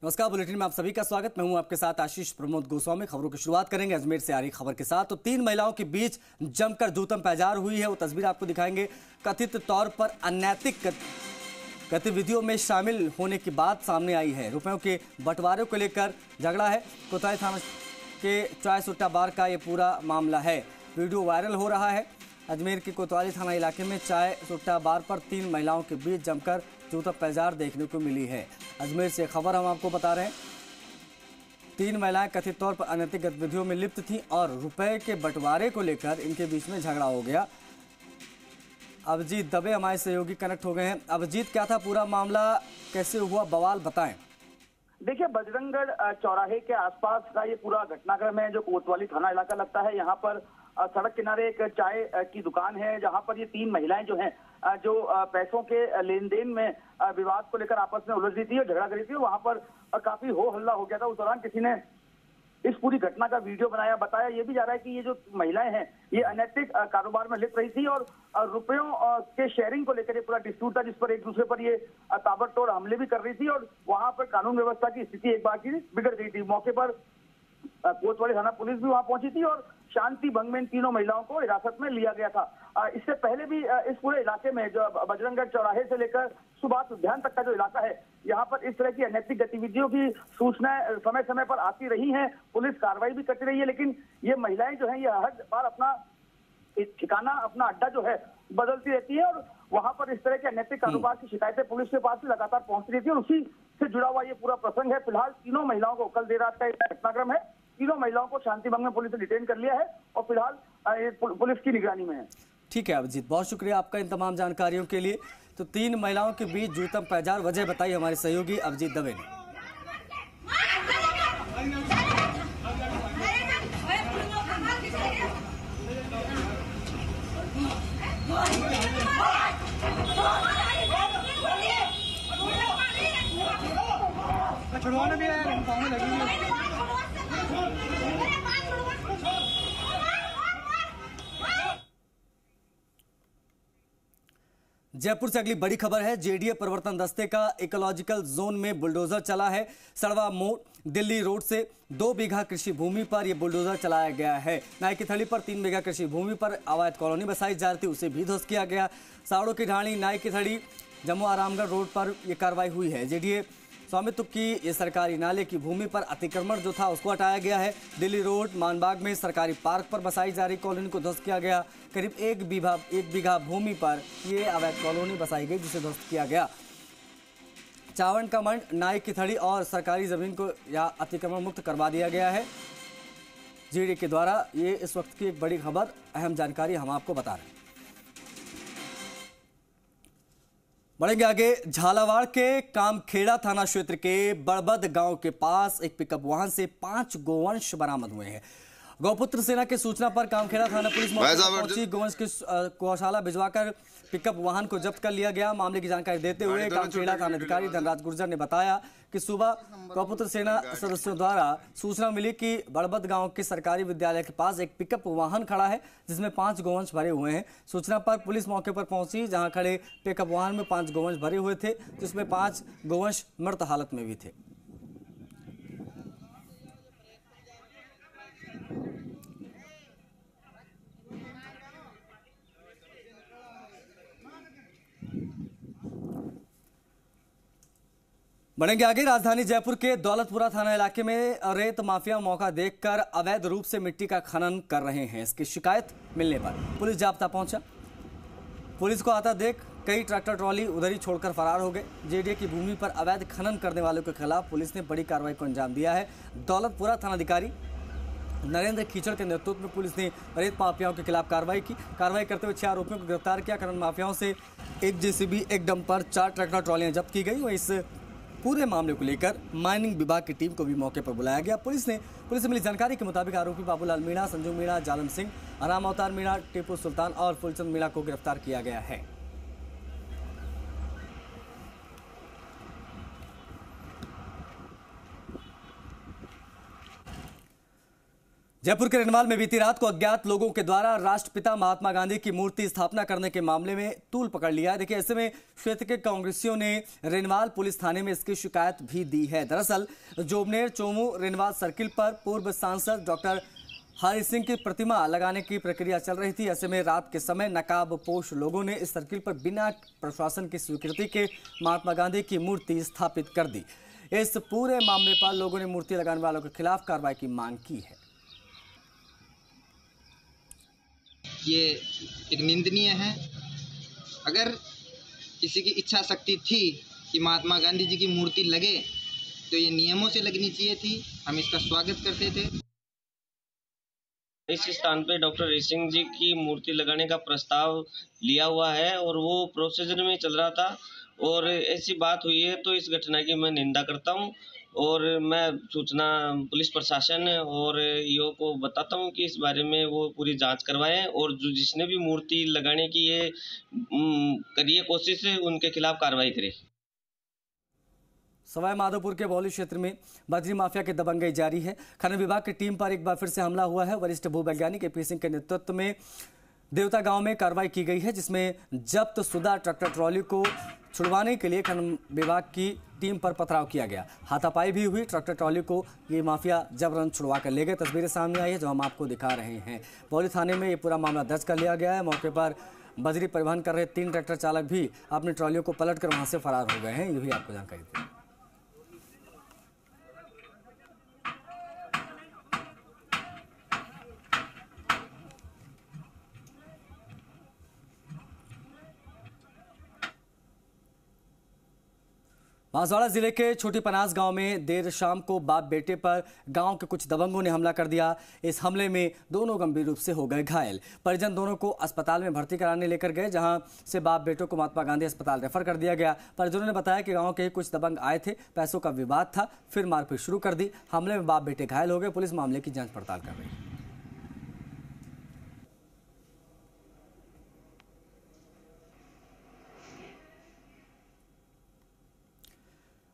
नमस्कार, बुलेटिन में आप सभी का स्वागत। मैं हूं आपके साथ आशीष प्रमोद गोस्वामी। खबरों की शुरुआत करेंगे अजमेर से आ रही खबर के साथ। तो 3 महिलाओं के बीच जमकर जूतम पैजार हुई है, वो तस्वीर आपको दिखाएंगे। कथित तौर पर अनैतिक गतिविधियों में शामिल होने की बात सामने आई है। रुपयों के बंटवारे को लेकर झगड़ा है। कोतवाली थाना के चाय सुट्टा बार का ये पूरा मामला है। वीडियो वायरल हो रहा है। अजमेर के कोतवाली थाना इलाके में चाय सुट्टा बार पर 3 महिलाओं के बीच जमकर जूतम पैजार देखने को मिली है। अजमेर से खबर हम आपको बता रहे हैं। 3 महिलाएं कथित तौर पर अनैतिक गतिविधियों में लिप्त थीं और रुपए के बंटवारे को लेकर इनके बीच में झगड़ा हो गया। अभिजीत दबे हमारे सहयोगी कनेक्ट हो गए हैं। अभिजीत, क्या था पूरा मामला, कैसे हुआ बवाल, बताएं। देखिए, बजरंगगढ़ चौराहे के आसपास का ये पूरा घटनाक्रम है जो कोतवाली थाना इलाका लगता है। यहाँ पर सड़क किनारे एक चाय की दुकान है जहाँ पर ये 3 महिलाएं जो हैं जो पैसों के लेन देन में विवाद को लेकर आपस में उलझ रही थी और झगड़ा कर रही थी। वहां पर काफी हो हल्ला हो गया था। उस दौरान किसी ने इस पूरी घटना का वीडियो बनाया। बताया ये भी जा रहा है कि ये जो महिलाएं हैं ये अनैतिक कारोबार में लिप्त रही थी और रुपयों के शेयरिंग को लेकर ये पूरा डिस्प्यूट था, जिस पर एक दूसरे पर ये ताबड़तोड़ हमले भी कर रही थी और वहां पर कानून व्यवस्था की स्थिति एक बार की बिगड़ गई थी। मौके पर कोतवाली थाना पुलिस भी वहां पहुंची थी और शांति भंग में इन तीनों महिलाओं को हिरासत में लिया गया था। इससे पहले भी इस पूरे इलाके में जो बजरंगगढ़ चौराहे से लेकर सुभाष उद्यान तक का जो इलाका है यहाँ पर इस तरह की अनैतिक गतिविधियों की सूचनाएं समय समय पर आती रही हैं। पुलिस कार्रवाई भी करती रही है, लेकिन ये महिलाएं जो है ये हर बार अपना ठिकाना, अपना अड्डा जो है बदलती रहती है और वहां पर इस तरह के अनैतिक कारोबार की शिकायतें पुलिस के पास भी लगातार पहुंचती रहती है और उसी से जुड़ा हुआ ये पूरा प्रसंग है। फिलहाल तीनों महिलाओं को, कल देर रात का घटनाक्रम है, तीनों महिलाओं को शांति भंग में पुलिस ने डिटेन कर लिया है और फिलहाल पुलिस की निगरानी में है। ठीक है अभिजीत, बहुत शुक्रिया आपका इन तमाम जानकारियों के लिए। तो 3 महिलाओं के बीच जूतम पैजार, वजह बताई हमारे सहयोगी अभिजीत दबे ने। छुड़वाने भी आया, लगी जयपुर से अगली बड़ी खबर है। जेडीए प्रवर्तन दस्ते का इकोलॉजिकल जोन में बुलडोजर चला है। सड़वा मोड़ दिल्ली रोड से 2 बीघा कृषि भूमि पर यह बुलडोजर चलाया गया है। नाई की थड़ी पर 3 बीघा कृषि भूमि पर अवैध कॉलोनी बसाई जा रही थी, उसे भी ध्वस्त किया गया। साड़ों की ढाणी नाई की थड़ी जम्मू आरामगढ़ रोड पर यह कार्रवाई हुई है। जेडीए स्वामित्व की ये सरकारी नाले की भूमि पर अतिक्रमण जो था उसको हटाया गया है। दिल्ली रोड मानबाग में सरकारी पार्क पर बसाई जा रही कॉलोनी को ध्वस्त किया गया। करीब 1 बीघा भूमि पर ये अवैध कॉलोनी बसाई गई जिसे ध्वस्त किया गया। चावण का मंड, नाई की थड़ी और सरकारी जमीन को या अतिक्रमण मुक्त करवा दिया गया है जेडीए के द्वारा। ये इस वक्त की एक बड़ी खबर, अहम जानकारी हम आपको बता रहे हैं। बढ़ेंगे आगे। झालावाड़ के कामखेड़ा थाना क्षेत्र के बड़बद गांव के पास एक पिकअप वाहन से 5 गोवंश बरामद हुए हैं। गौपुत्र सेना की सूचना पर कामखेड़ा थाना पुलिस मौके पर पहुंची। गोवंश की गौशाला भिजवाकर पिकअप वाहन को जब्त कर लिया गया। मामले की जानकारी देते हुए कामखेड़ा थानाधिकारी धनराज गुर्जर ने बताया कि सुबह गौपुत्र सेना सदस्यों द्वारा सूचना मिली कि बड़बद गांव के सरकारी विद्यालय के पास एक पिकअप वाहन खड़ा है जिसमें 5 गोवंश भरे हुए हैं। सूचना पर पुलिस मौके पर पहुंची, जहां खड़े पिकअप वाहन में 5 गोवंश भरे हुए थे, जिसमें 5 गोवंश मृत हालत में भी थे। बढ़ेंगे आगे। राजधानी जयपुर के दौलतपुरा थाना इलाके में रेत माफिया मौका देखकर अवैध रूप से मिट्टी का खनन कर रहे हैं। इसकी शिकायत मिलने पर पुलिस जाब्ता पहुंचा। पुलिस को आता देख कई ट्रैक्टर ट्रॉली उधर ही छोड़कर फरार हो गए। जेडीए की भूमि पर अवैध खनन करने वालों के खिलाफ पुलिस ने बड़ी कार्रवाई को अंजाम दिया है। दौलतपुरा थानाधिकारी नरेंद्र कीचड़ के नेतृत्व में पुलिस ने रेत माफियाओं के खिलाफ कार्रवाई की। कार्रवाई करते हुए 6 आरोपियों को गिरफ्तार किया। खनन माफियाओं से 1 जेसीबी, 1 डंपर, 4 ट्रैक्टर ट्रॉलियां जब्त की गई। इस पूरे मामले को लेकर माइनिंग विभाग की टीम को भी मौके पर बुलाया गया। पुलिस से मिली जानकारी के मुताबिक आरोपी बाबूलाल मीणा, संजू मीणा, जालम सिंह, राम अवतार मीणा, टीपू सुल्तान और फुलचंद मीणा को गिरफ्तार किया गया है। जयपुर के रेनवाल में बीती रात को अज्ञात लोगों के द्वारा राष्ट्रपिता महात्मा गांधी की मूर्ति स्थापना करने के मामले में तूल पकड़ लिया है। देखिए, ऐसे में क्षेत्र के कांग्रेसियों ने रेनवाल पुलिस थाने में इसकी शिकायत भी दी है। दरअसल जोबनेर चोमू रेनवाल सर्किल पर पूर्व सांसद डॉक्टर हरि सिंह की प्रतिमा लगाने की प्रक्रिया चल रही थी। ऐसे में रात के समय नकाबपोश लोगों ने इस सर्किल पर बिना प्रशासन की स्वीकृति के महात्मा गांधी की मूर्ति स्थापित कर दी। इस पूरे मामले पर लोगों ने मूर्ति लगाने वालों के खिलाफ कार्रवाई की मांग की है। ये एक निंदनीय है। अगर किसी की इच्छा शक्ति थी कि महात्मा गांधी जी की मूर्ति लगे तो ये नियमों से लगनी चाहिए थी। हम इसका स्वागत करते थे। इस स्थान पे डॉक्टर हरि सिंह जी की मूर्ति लगाने का प्रस्ताव लिया हुआ है और वो प्रोसीजर में चल रहा था और ऐसी बात हुई है, तो इस घटना की मैं निंदा करता हूं और मैं सूचना पुलिस प्रशासन और ईओ को बताता हूं कि इस बारे में वो पूरी जांच करवाएं और जो जिसने भी मूर्ति लगाने की ये करी है कोशिश है, उनके खिलाफ कार्रवाई करें। सवाई माधोपुर के बौली क्षेत्र में बजरी माफिया की दबंगई जारी है। खनन विभाग की टीम पर एक बार फिर से हमला हुआ है। वरिष्ठ भूवैज्ञानिक एपी सिंह के नेतृत्व में देवता गांव में कार्रवाई की गई है, जिसमें जब्त शुदा ट्रैक्टर ट्रॉली को छुड़वाने के लिए खनन विभाग की टीम पर पथराव किया गया। हाथापाई भी हुई। ट्रैक्टर ट्रॉली को ये माफिया जबरन छुड़वा कर ले गए। तस्वीरें सामने आई है जो हम आपको दिखा रहे हैं। बौली थाने में ये पूरा मामला दर्ज कर लिया गया है। मौके पर बजरी परिवहन कर रहे 3 ट्रैक्टर चालक भी अपनी ट्रॉलियों को पलट कर वहां से फरार हो गए हैं। ये भी आपको जानकारी दी। बांसवाड़ा जिले के छोटी पनास गांव में देर शाम को बाप बेटे पर गांव के कुछ दबंगों ने हमला कर दिया। इस हमले में दोनों गंभीर रूप से हो गए घायल। परिजन दोनों को अस्पताल में भर्ती कराने लेकर गए, जहां से बाप बेटों को महात्मा गांधी अस्पताल रेफर कर दिया गया। परिजनों ने बताया कि गांव के कुछ दबंग आए थे, पैसों का विवाद था, फिर मारपीट शुरू कर दी। हमले में बाप बेटे घायल हो गए। पुलिस मामले की जाँच पड़ताल कर रही है।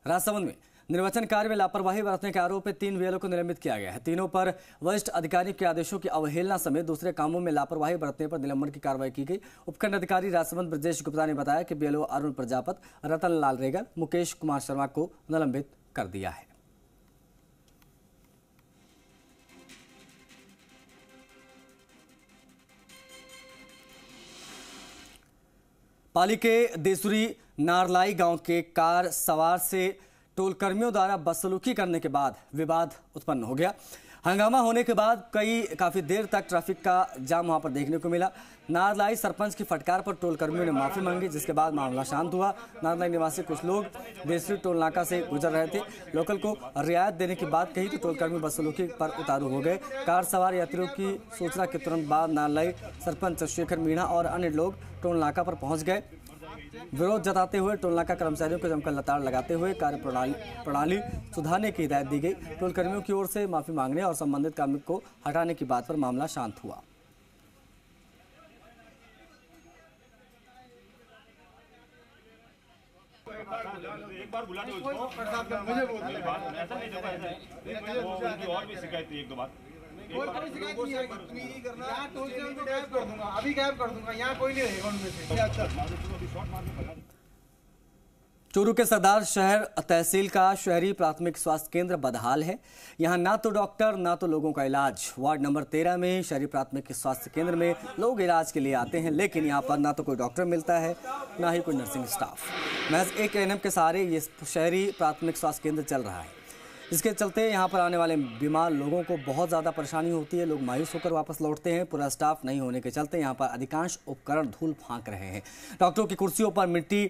राजसमंद में निर्वाचन कार्य में लापरवाही बरतने के आरोप में 3 बीएलओ को निलंबित किया गया है। तीनों पर वरिष्ठ अधिकारियों के आदेशों की अवहेलना समेत दूसरे कामों में लापरवाही बरतने पर निलंबन की कार्रवाई की गई। उपखंड अधिकारी राजसमंद ब्रजेश गुप्ता ने बताया कि बीएलओ अरुण प्रजापत, रतन लाल रेगर, मुकेश कुमार शर्मा को निलंबित कर दिया है। पाली के देसुरी नारलाई गांव के कार सवार से टोल कर्मियों द्वारा बदसलूकी करने के बाद विवाद उत्पन्न हो गया। हंगामा होने के बाद काफी देर तक ट्रैफिक का जाम वहां पर देखने को मिला। नारलाई सरपंच की फटकार पर टोल कर्मियों ने माफी मांगी, जिसके बाद मामला शांत हुआ। नारलाई निवासी कुछ लोग देसुरी टोल नाका से गुजर रहे थे। लोकल को रियायत देने की बात कही तो टोल कर्मी बदसलूकी पर उतारू हो गए। कार सवार यात्रियों की सूचना के तुरंत बाद नारलाई सरपंच शेखर मीणा और अन्य लोग टोल नाका पर पहुंच गए। विरोध जताते हुए टोल नाका कर्मचारियों को जमकर लताड़ लगाते हुए कार्य प्रणाली सुधारने की हिदायत दी गई। टोल कर्मियों की ओर से माफी मांगने और संबंधित कार्मिक को हटाने की बात पर मामला शांत हुआ। एक बार बुला दो उसको, मुझे बोल ऐसा नहीं होगा, ऐसा और भी शिकायत थी 1-2 बार। कोई शिकायत नहीं है, यहाँ टोल से उनको गायब कर दूंगा, अभी गायब कर दूंगा, यहाँ कोई नहीं रहेगा उनमें से। अच्छा, चूरू के सरदार शहर तहसील का शहरी प्राथमिक स्वास्थ्य केंद्र बदहाल है। यहां ना तो डॉक्टर ना तो लोगों का इलाज। वार्ड नंबर 13 में शहरी प्राथमिक स्वास्थ्य केंद्र में लोग इलाज के लिए आते हैं, लेकिन यहां पर ना तो कोई डॉक्टर मिलता है, ना ही कोई नर्सिंग स्टाफ। महज एक एएनएम के सहारे ये शहरी प्राथमिक स्वास्थ्य केंद्र चल रहा है। इसके चलते यहाँ पर आने वाले बीमार लोगों को बहुत ज़्यादा परेशानी होती है। लोग मायूस होकर वापस लौटते हैं। पूरा स्टाफ नहीं होने के चलते यहाँ पर अधिकांश उपकरण धूल फांक रहे हैं। डॉक्टरों की कुर्सियों पर मिट्टी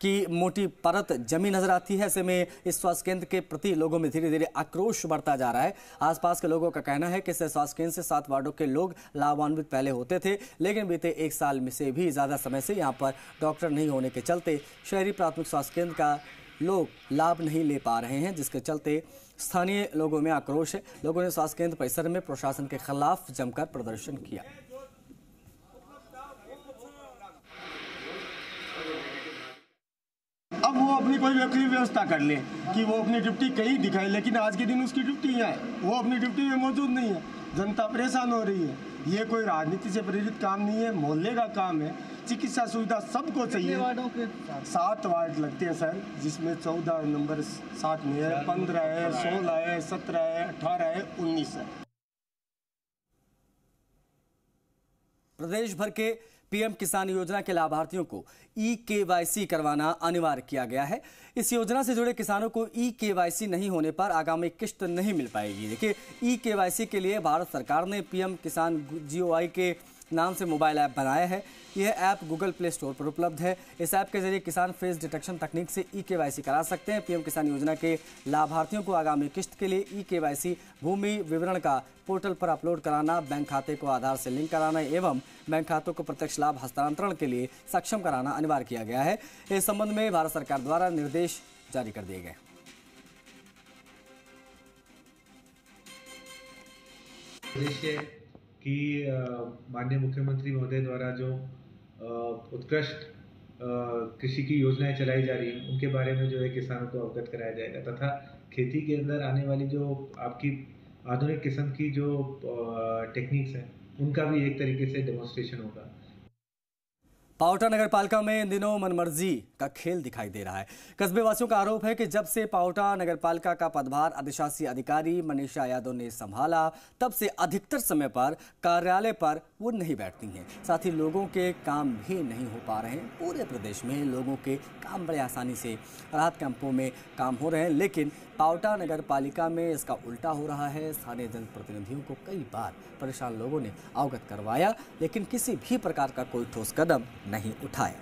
की मोटी परत जमी नजर आती है। ऐसे में इस स्वास्थ्य केंद्र के प्रति लोगों में धीरे धीरे आक्रोश बढ़ता जा रहा है। आसपास के लोगों का कहना है कि इस स्वास्थ्य केंद्र से 7 वार्डों के लोग लाभान्वित पहले होते थे, लेकिन बीते 1 साल में से भी ज़्यादा समय से यहाँ पर डॉक्टर नहीं होने के चलते शहरी प्राथमिक स्वास्थ्य केंद्र का लोग लाभ नहीं ले पा रहे हैं, जिसके चलते स्थानीय लोगों में आक्रोश है। लोगों ने स्वास्थ्य केंद्र परिसर में प्रशासन के खिलाफ जमकर प्रदर्शन किया। अब वो अपनी कोई व्यवस्था कर ले कि वो अपनी ड्यूटी कहीं दिखाए, लेकिन आज के दिन उसकी ड्यूटी यहाँ है, वो अपनी ड्यूटी में मौजूद नहीं है। जनता परेशान हो रही है। ये कोई राजनीति से प्रेरित काम नहीं है, मोहल्ले का काम है। चिकित्सा सुविधा सबको चाहिए। 7 वार्ड लगते हैं सर, जिसमें 14 नंबर 7 में है, 15 है, 16 है, 17 है, 18 है, 19 है। प्रदेश भर के पीएम किसान योजना के लाभार्थियों को ई-केवाईसी करवाना अनिवार्य किया गया है। इस योजना से जुड़े किसानों को ई-केवाईसी नहीं होने पर आगामी किश्त नहीं मिल पाएगी। देखिए, ई-केवाईसी के लिए भारत सरकार ने पीएम किसान GOI के नाम से मोबाइल ऐप बनाया है। यह ऐप गूगल प्ले स्टोर पर उपलब्ध है। इस ऐप के जरिए किसान फेस डिटेक्शन तकनीक से ई-केवाईसी करा सकते हैं। पीएम किसान योजना के लाभार्थियों को आगामी किश्त के लिए ई-केवाईसी भूमि विवरण का पोर्टल पर अपलोड कराना, बैंक खाते को आधार से लिंक कराना एवं बैंक खातों को प्रत्यक्ष लाभ हस्तांतरण के लिए सक्षम कराना अनिवार्य किया गया है। इस संबंध में भारत सरकार द्वारा निर्देश जारी कर दिए गए। कि माननीय मुख्यमंत्री महोदय द्वारा जो उत्कृष्ट कृषि की योजनाएं चलाई जा रही हैं, उनके बारे में जो है किसानों को अवगत कराया जाएगा तथा खेती के अंदर आने वाली जो आपकी आधुनिक किस्म की जो टेक्निक्स हैं, उनका भी एक तरीके से डेमोन्स्ट्रेशन होगा। पाओटा नगर पालिका में इन दिनों मनमर्जी का खेल दिखाई दे रहा है। कस्बे वासियों का आरोप है कि जब से पाओटा नगर पालिका का पदभार अधिशासी अधिकारी मनीषा यादव ने संभाला, तब से अधिकतर समय पर कार्यालय पर वो नहीं बैठती हैं। साथ ही लोगों के काम भी नहीं हो पा रहे हैं। पूरे प्रदेश में लोगों के काम बड़े आसानी से राहत कैंपों में काम हो रहे हैं, लेकिन पाओटा नगर पालिका में इसका उल्टा हो रहा है। स्थानीय जनप्रतिनिधियों को कई बार परेशान लोगों ने अवगत करवाया, लेकिन किसी भी प्रकार का कोई ठोस कदम नहीं उठाया।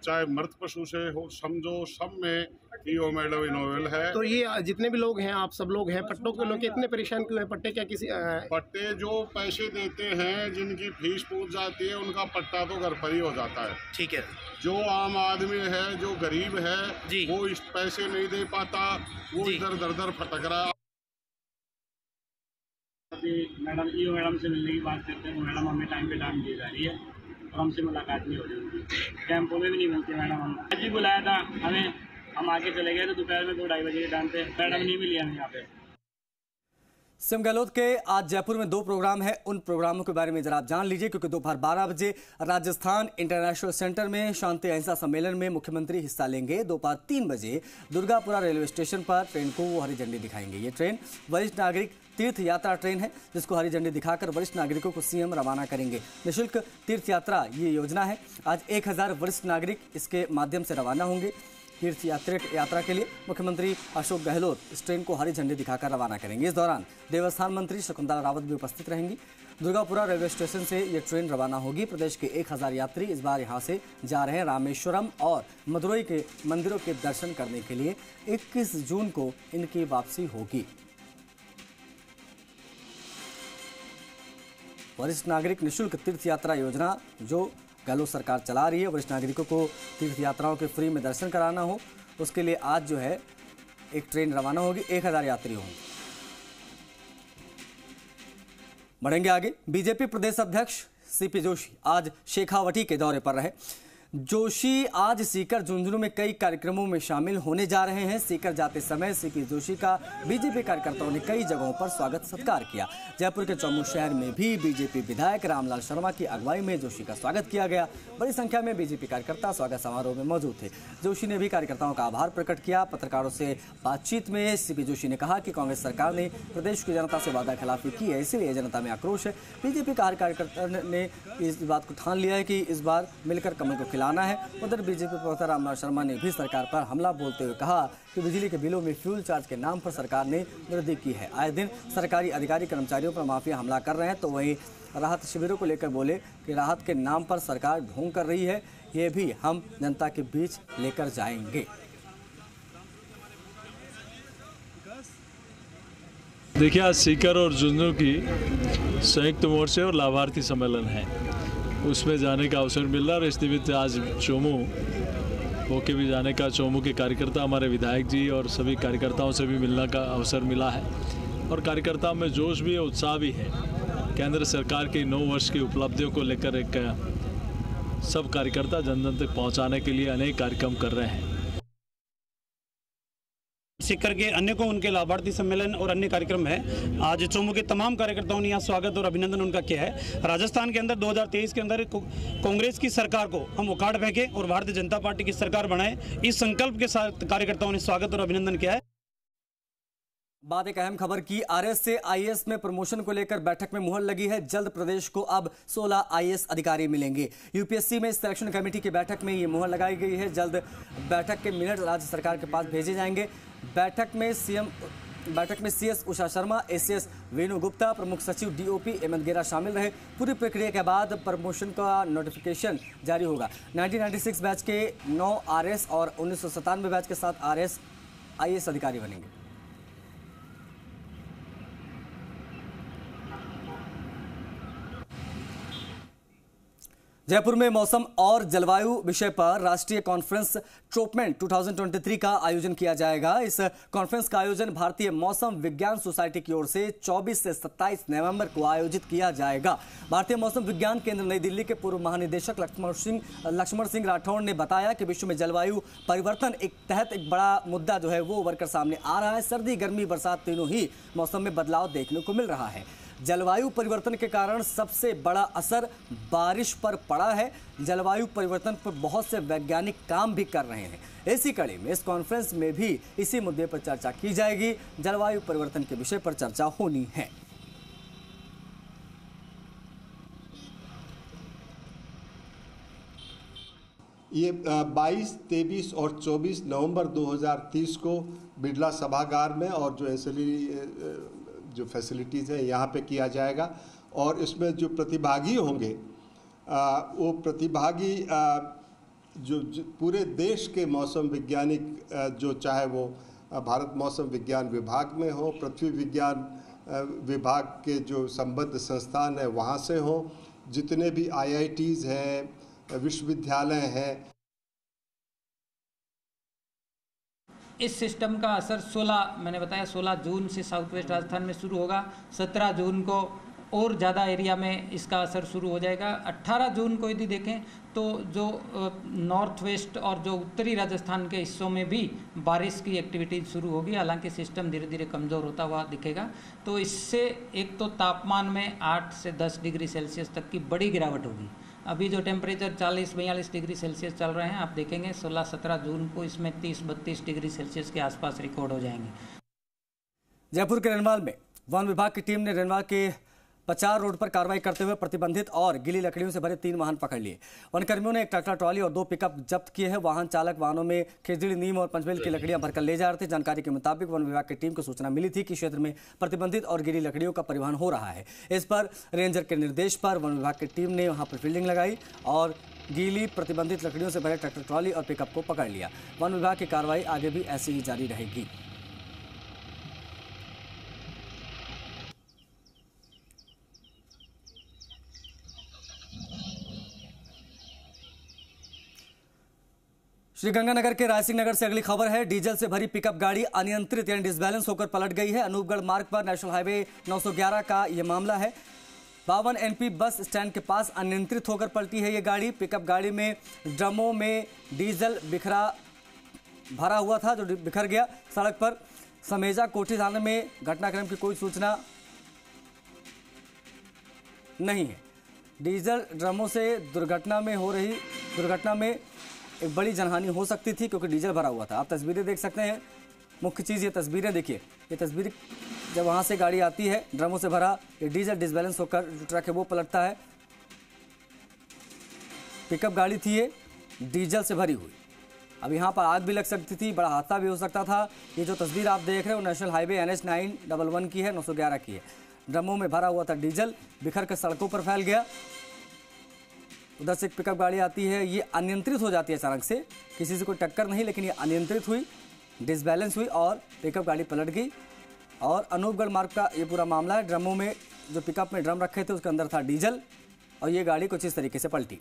चाहे मृत पशु से हो, समझो सब में ईओ मैडम इनोवेल है। तो ये जितने भी लोग हैं, आप सब लोग हैं, पट्टों के लोग इतने परेशान क्यों हैं? पट्टे क्या किसी पट्टे जो पैसे देते हैं, जिनकी फीस पूछ जाती है, उनका पट्टा तो घर पर ही हो जाता है। ठीक है। जो आम आदमी है, जो गरीब है, वो इस पैसे नहीं दे पाता, वो इधर दर भटक रहा है। मैडम ईओ मैडम से मिलने की बात करते हैं, मैडम हमें टाइम पे टाइम दी जा रही है और हमसे मुलाकात नहीं हो रही उनकी। कैंपों में भी नहीं मिलती मैडम। हम आज भी बुलाया था हमें, हम आगे चले गए तो दोपहर में 2-2:30 बजे के टाइम पे मैडम नहीं मिली हमें यहाँ पे। सीएम गहलोत के आज जयपुर में 2 प्रोग्राम है। उन प्रोग्रामों के बारे में जरा आप जान लीजिए, क्योंकि दोपहर 12 बजे राजस्थान इंटरनेशनल सेंटर में शांति अहिंसा सम्मेलन में मुख्यमंत्री हिस्सा लेंगे। दोपहर 3 बजे दुर्गापुरा रेलवे स्टेशन पर ट्रेन को वो हरी झंडी दिखाएंगे। ये ट्रेन वरिष्ठ नागरिक तीर्थ यात्रा ट्रेन है, जिसको हरी झंडी दिखाकर वरिष्ठ नागरिकों को सीएम रवाना करेंगे। निःशुल्क तीर्थ यात्रा ये योजना है। आज 1000 वरिष्ठ नागरिक इसके माध्यम से रवाना होंगे। तीर्थ यात्रा के लिए मुख्यमंत्री अशोक गहलोत इस ट्रेन को हरी झंडी दिखाकर रवाना करेंगे। इस दौरान देवस्थान मंत्री शकुंतला रावत भी उपस्थित रहेंगी। दुर्गापुरा रेलवे स्टेशन से ये ट्रेन रवाना होगी। प्रदेश के 1000 यात्री इस बार यहाँ से जा रहे हैं। रामेश्वरम और मदुरई के मंदिरों के दर्शन करने के लिए 21 जून को इनकी वापसी होगी। वरिष्ठ नागरिक निःशुल्क तीर्थ यात्रा योजना जो गहलोत सरकार चला रही है, वरिष्ठ नागरिकों को तीर्थ यात्राओं के फ्री में दर्शन कराना हो, उसके लिए आज जो है एक ट्रेन रवाना होगी। 1000 यात्री होंगे। बढ़ेंगे आगे। बीजेपी प्रदेश अध्यक्ष सीपी जोशी आज शेखावटी के दौरे पर रहे। जोशी आज सीकर झुंझुनू में कई कार्यक्रमों में शामिल होने जा रहे हैं। सीकर जाते समय सीपी जोशी का बीजेपी कार्यकर्ताओं ने कई जगहों पर स्वागत सत्कार किया। जयपुर के चौमू शहर में भी बीजेपी विधायक रामलाल शर्मा की अगुवाई में जोशी का स्वागत किया गया। बड़ी संख्या में बीजेपी कार्यकर्ता स्वागत समारोह में मौजूद थे। जोशी ने भी कार्यकर्ताओं का आभार प्रकट किया। पत्रकारों से बातचीत में सीपी जोशी ने कहा कि कांग्रेस सरकार ने प्रदेश की जनता से वादा खिलाफी की है, इसीलिए जनता में आक्रोश है। बीजेपी कार्यकर्ता ने इस बात को ठान लिया है कि इस बार मिलकर कमल को खिलाना है। उधर बीजेपी प्रवक्ता रामलाल शर्मा ने भी सरकार पर हमला बोलते हुए कहा कि बिजली के बिलों में फ्यूल चार्ज के नाम पर सरकार ने वृद्धि की है। आए दिन सरकारी अधिकारी कर्मचारियों पर माफिया हमला कर रहे हैं, तो वहीं राहत शिविरों को लेकर बोले कि राहत के नाम पर सरकार ढोंग कर रही है, ये भी हम जनता के बीच लेकर जाएंगे। देखिए, आज सीकर और झुंझुनू की संयुक्त मोर्चे और लाभार्थी सम्मेलन है, उसमें जाने का अवसर मिल रहा है। और इस निमित्त आज चोमू होके भी जाने का, चोमू के कार्यकर्ता हमारे विधायक जी और सभी कार्यकर्ताओं से भी मिलने का अवसर मिला है। और कार्यकर्ताओं में जोश भी है, उत्साह भी है। केंद्र सरकार की 9 वर्ष की उपलब्धियों को लेकर एक सब कार्यकर्ता जन जन तक पहुँचाने के लिए अनेक कार्यक्रम कर रहे हैं। सीकर के अनेकों उनके लाभार्थी सम्मेलन और अन्य कार्यक्रम है। आज चोमू के तमाम कार्यकर्ताओं ने यहाँ स्वागत और अभिनंदन उनका किया है। राजस्थान के अंदर 2023 के अंदर कांग्रेस की सरकार को हम उखाड़ फेंके और भारतीय जनता पार्टी की सरकार बनाए, इस संकल्प के साथ कार्यकर्ताओं ने स्वागत और अभिनंदन किया है। बाद एक अहम खबर की, आरएस से आईएएस में प्रमोशन को लेकर बैठक में मुहर लगी है। जल्द प्रदेश को अब 16 आईएएस अधिकारी मिलेंगे। यूपीएससी में सिलेक्शन कमेटी की बैठक में ये मुहर लगाई गई है। जल्द बैठक के मिनट राज्य सरकार के पास भेजे जाएंगे। बैठक में सीएस उषा शर्मा, एसीएस वेणु गुप्ता, प्रमुख सचिव डीओपी हेमंत गेरा शामिल रहे। पूरी प्रक्रिया के बाद प्रमोशन का नोटिफिकेशन जारी होगा। 1996 बैच के 9 आरएस और 1997 बैच के 7 आईएएस अधिकारी बनेंगे। जयपुर में मौसम और जलवायु विषय पर राष्ट्रीय कॉन्फ्रेंस ट्रोपमेंट 2023 का आयोजन किया जाएगा। इस कॉन्फ्रेंस का आयोजन भारतीय मौसम विज्ञान सोसाइटी की ओर से 24 से 27 नवंबर को आयोजित किया जाएगा। भारतीय मौसम विज्ञान केंद्र नई दिल्ली के पूर्व महानिदेशक लक्ष्मण सिंह राठौड़ ने बताया कि विश्व में जलवायु परिवर्तन तहत एक बड़ा मुद्दा जो है वो उभर कर सामने आ रहा है। सर्दी, गर्मी, बरसात तीनों ही मौसम में बदलाव देखने को मिल रहा है। जलवायु परिवर्तन के कारण सबसे बड़ा असर बारिश पर पड़ा है। जलवायु परिवर्तन पर बहुत से वैज्ञानिक काम भी कर रहे हैं। इसी कड़ी में इस कॉन्फ्रेंस में भी इसी मुद्दे पर चर्चा की जाएगी। जलवायु परिवर्तन के विषय पर चर्चा होनी है। ये 22, 23 और 24 नवंबर 2030 को बिरला सभागार में और जो फैसिलिटीज़ हैं यहाँ पे किया जाएगा। और इसमें जो प्रतिभागी होंगे वो प्रतिभागी जो पूरे देश के मौसम वैज्ञानिक, जो चाहे वो भारत मौसम विज्ञान विभाग में हो, पृथ्वी विज्ञान विभाग के जो संबद्ध संस्थान है वहाँ से हो, जितने भी IITs हैं, विश्वविद्यालय हैं। इस सिस्टम का असर 16 जून से साउथ वेस्ट राजस्थान में शुरू होगा। 17 जून को और ज़्यादा एरिया में इसका असर शुरू हो जाएगा। 18 जून को यदि देखें तो जो नॉर्थ वेस्ट और जो उत्तरी राजस्थान के हिस्सों में भी बारिश की एक्टिविटीज शुरू होगी। हालांकि सिस्टम धीरे धीरे कमज़ोर होता हुआ दिखेगा। तो इससे एक तो तापमान में 8 से 10 डिग्री सेल्सियस तक की बड़ी गिरावट होगी। अभी जो टेम्परेचर 40-42 डिग्री सेल्सियस चल रहे हैं, आप देखेंगे 16-17 जून को इसमें 30-32 डिग्री सेल्सियस के आसपास रिकॉर्ड हो जाएंगे। जयपुर के रेनवाल में वन विभाग की टीम ने रेनवाल के पचार रोड पर कार्रवाई करते हुए प्रतिबंधित और गीली लकड़ियों से भरे 3 वाहन पकड़ लिए। वनकर्मियों ने एक ट्रैक्टर ट्रॉली और 2 पिकअप जब्त किए हैं। वाहन चालक वाहनों में खिजड़ी, नीम और पंचमेल की लकड़ियां भरकर ले जा रहे थे। जानकारी के मुताबिक वन विभाग की टीम को सूचना मिली थी कि क्षेत्र में प्रतिबंधित और गीली लकड़ियों का परिवहन हो रहा है। इस पर रेंजर के निर्देश पर वन विभाग की टीम ने वहां पर फील्डिंग लगाई और गीली प्रतिबंधित लकड़ियों से भरे ट्रैक्टर ट्रॉली और पिकअप को पकड़ लिया। वन विभाग की कार्रवाई आगे भी ऐसी ही जारी रहेगी। श्रीगंगानगर के रायसिंह नगर से अगली खबर है। डीजल से भरी पिकअप गाड़ी अनियंत्रित यानी डिसबैलेंस होकर पलट गई है। अनूपगढ़ मार्ग पर नेशनल हाईवे 911 का यह मामला है। 52 NP बस स्टैंड के पास अनियंत्रित होकर पलटी है ये गाड़ी। पिकअप गाड़ी में ड्रमों में डीजल भरा हुआ था जो बिखर गया। सड़क पर समेजा कोठी थाने में घटनाक्रम की कोई सूचना नहीं है। डीजल ड्रमों से दुर्घटना में एक बड़ी जनहानि हो सकती थी क्योंकि डीजल भरा हुआ था। आप तस्वीरें देख सकते हैं। मुख्य चीज़ ये तस्वीरें देखिए। ये तस्वीर जब वहाँ से गाड़ी आती है ड्रमों से भरा, ये डीजल डिसबैलेंस होकर जो ट्रक है वो पलटता है। पिकअप गाड़ी थी ये, डीजल से भरी हुई। अब यहाँ पर आग भी लग सकती थी, बड़ा हादसा भी हो सकता था। ये जो तस्वीर आप देख रहे हो नेशनल हाईवे NH 911 की है, 911 की है। ड्रमों में भरा हुआ था डीजल, बिखर कर सड़कों पर फैल गया। उधर से एक पिकअप गाड़ी आती है, ये अनियंत्रित हो जाती है अचानक से। किसी से कोई टक्कर नहीं, लेकिन ये अनियंत्रित हुई, डिसबैलेंस हुई और पिकअप गाड़ी पलट गई। और अनूपगढ़ मार्ग का ये पूरा मामला है। ड्रमों में जो पिकअप में ड्रम रखे थे उसके अंदर था डीजल और ये गाड़ी कुछ इस तरीके से पलटी।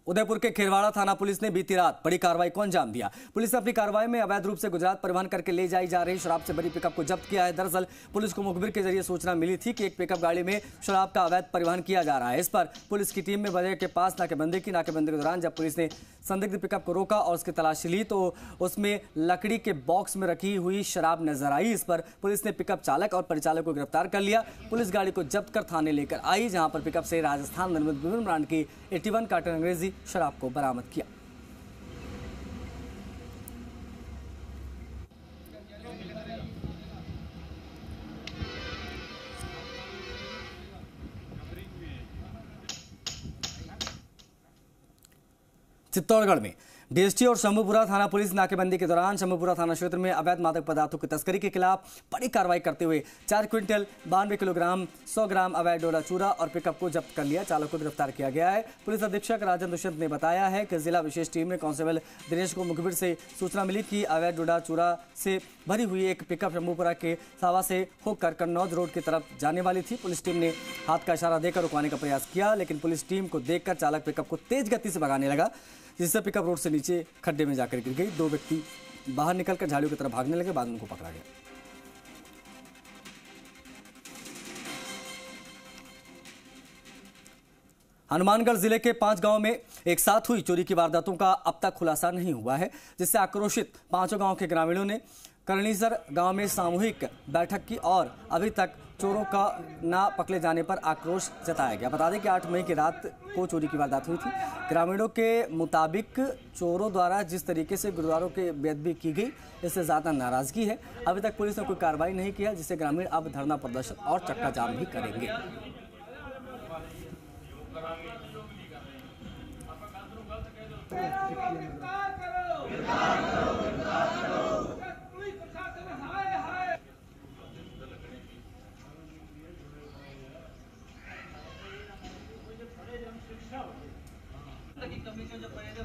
उदयपुर के खिरवाड़ा थाना पुलिस ने बीती रात बड़ी कार्रवाई को अंजाम दिया। पुलिस ने अपनी कार्रवाई में अवैध रूप से गुजरात परिवहन करके ले जाई जा रही शराब से भरी पिकअप को जब्त किया है। दरअसल पुलिस को मुखबिर के जरिए सूचना मिली थी कि एक पिकअप गाड़ी में शराब का अवैध परिवहन किया जा रहा है। इस पर पुलिस की टीम ने बजे के पास नाकेबंदी की। नाकेबंदी के दौरान जब पुलिस ने संदिग्ध पिकअप को रोका और उसकी तलाशी ली तो उसमें लकड़ी के बॉक्स में रखी हुई शराब नजर आई। इस पर पुलिस ने पिकअप चालक और परिचालक को गिरफ्तार कर लिया। पुलिस गाड़ी को जब्त कर थाने लेकर आई, जहां पर पिकअप से राजस्थान निर्मित विभिन्न ब्रांड की 81 कार्टन अंग्रेजी शराब को बरामद किया। चित्तौड़गढ़ में डीएसटी और शंभूपुरा थाना पुलिस नाकेबंदी के दौरान शंभूपुरा थाना क्षेत्र में अवैध मादक पदार्थों की तस्करी के खिलाफ बड़ी कार्रवाई करते हुए 4 क्विंटल 92 किलोग्राम 100 ग्राम अवैध डोडा चूरा और पिकअप को जब्त कर लिया। चालक को गिरफ्तार किया गया है। पुलिस अधीक्षक राजन दुष्यंत ने बताया है कि जिला विशेष टीम ने कांस्टेबल दिनेश को मुखबिर से सूचना मिली कि अवैध डोडा चूरा से भरी हुई एक पिकअप शंभूपुरा के सावा से होकर कन्नौज रोड की तरफ जाने वाली थी। पुलिस टीम ने हाथ का इशारा देकर रुकवाने का प्रयास किया, लेकिन पुलिस टीम को देखकर चालक पिकअप को तेज गति से भगाने लगा, जिससे पिकअप रोड से नीचे खड्डे में जाकर गिर गई। 2 व्यक्ति बाहर निकलकर झाड़ियों की तरफ भागने लगे, बाद में उनको पकड़ा गया। हनुमानगढ़ जिले के 5 गांवों में एक साथ हुई चोरी की वारदातों का अब तक खुलासा नहीं हुआ है, जिससे आक्रोशित 5 गांवों के ग्रामीणों ने करणीसर गांव में सामूहिक बैठक की और अभी तक चोरों का ना पकड़े जाने पर आक्रोश जताया गया। बता दें कि 8 मई की रात को चोरी की वारदात हुई थी। ग्रामीणों के मुताबिक चोरों द्वारा जिस तरीके से गुरुद्वारों की बेअदबी की गई, इससे ज़्यादा नाराजगी है। अभी तक पुलिस ने कोई कार्रवाई नहीं की है, जिससे ग्रामीण अब धरना प्रदर्शन और चक्का जाम भी करेंगे। कमीशन जो पड़े थे